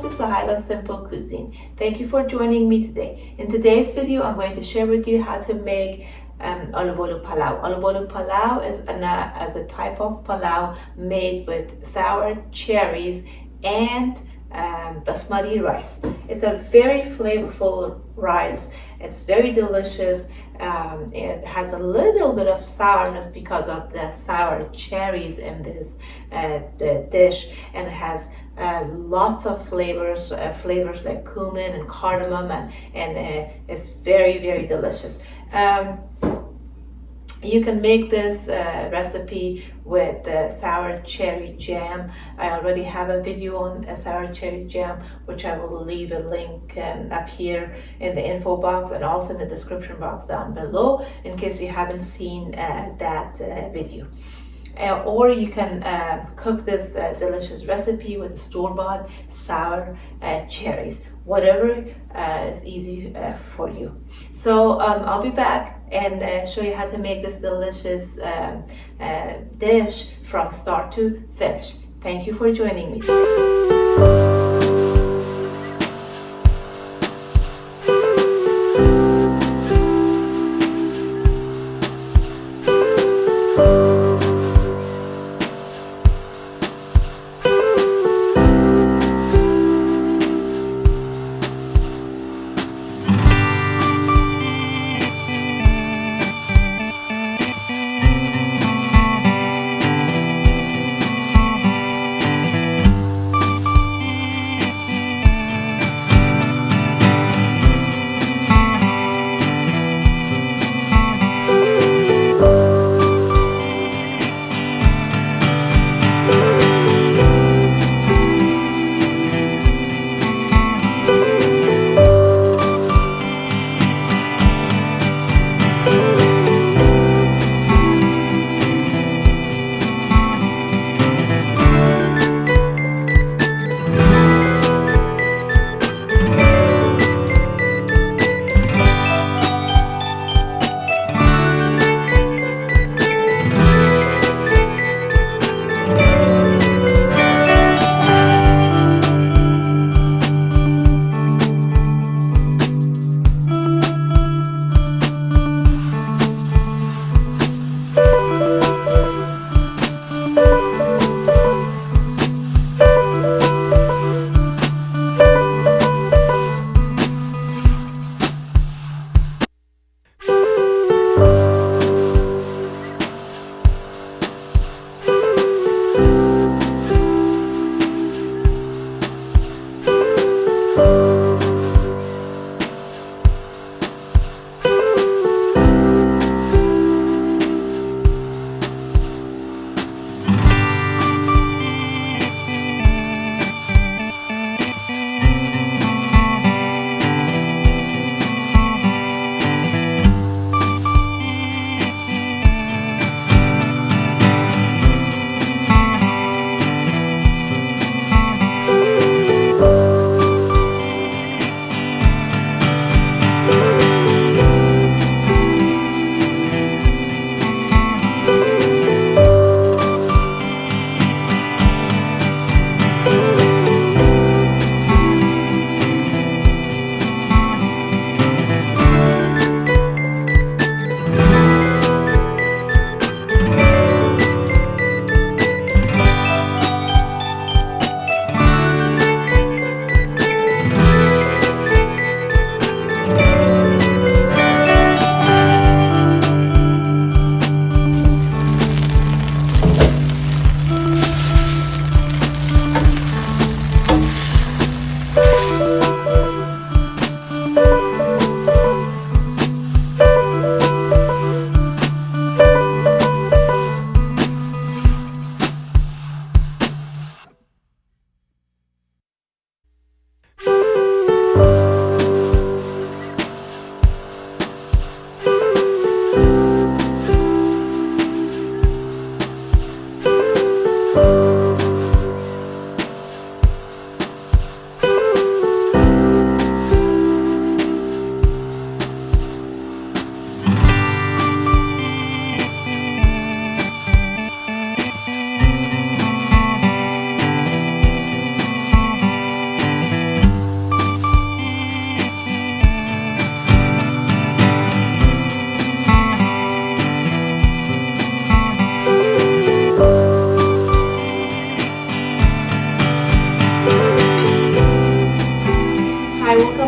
to Sohaila's Simple Cuisine. Thank you for joining me today. In today's video, I'm going to share with you how to make Alubalow Palow. Alubalow Palow is a type of palau made with sour cherries and basmati rice. It's a very flavorful rice. It's very delicious. It has a little bit of sourness because of the sour cherries in this the dish, and it has lots of flavors like cumin and cardamom, and it's very delicious. You can make this recipe with sour cherry jam. I already have a video on sour cherry jam, which I will leave a link up here in the info box and also in the description box down below in case you haven't seen that video. Or you can cook this delicious recipe with store-bought sour cherries, whatever is easy for you. So I'll be back and show you how to make this delicious dish from start to finish. Thank you for joining me today.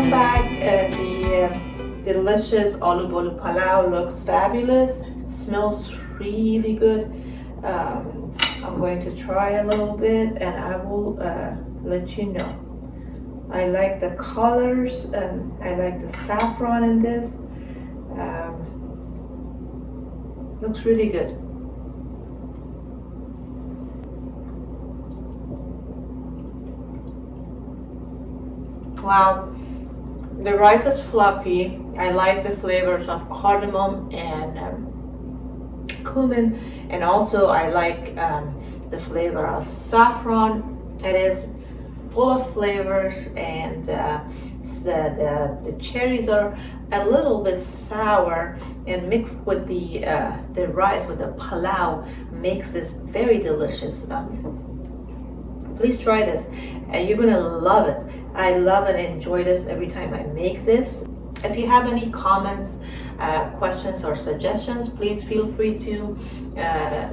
welcome back. The delicious Alubalo Palow looks fabulous. It smells really good. I'm going to try a little bit and I will let you know. I like the colors and I like the saffron in this. Looks really good. Wow, the rice is fluffy. I like the flavors of cardamom and cumin, and also I like the flavor of saffron. It is full of flavors, and the cherries are a little bit sour, and mixed with the rice, with the palau, makes this very delicious. Please try this and you're gonna love it. I love and enjoy this every time I make this. If you have any comments, questions or suggestions, please feel free to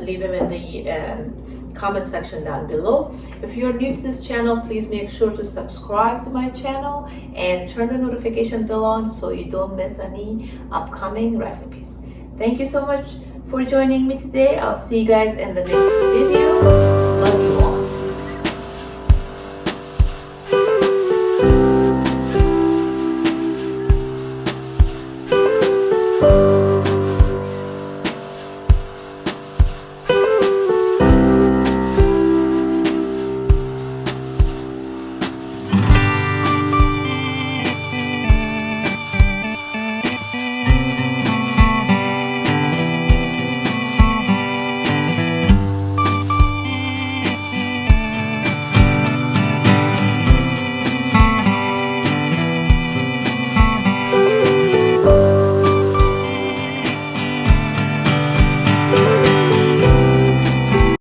leave them in the comment section down below. If you're new to this channel, please make sure to subscribe to my channel and turn the notification bell on so you don't miss any upcoming recipes. Thank you so much for joining me today. I'll see you guys in the next video.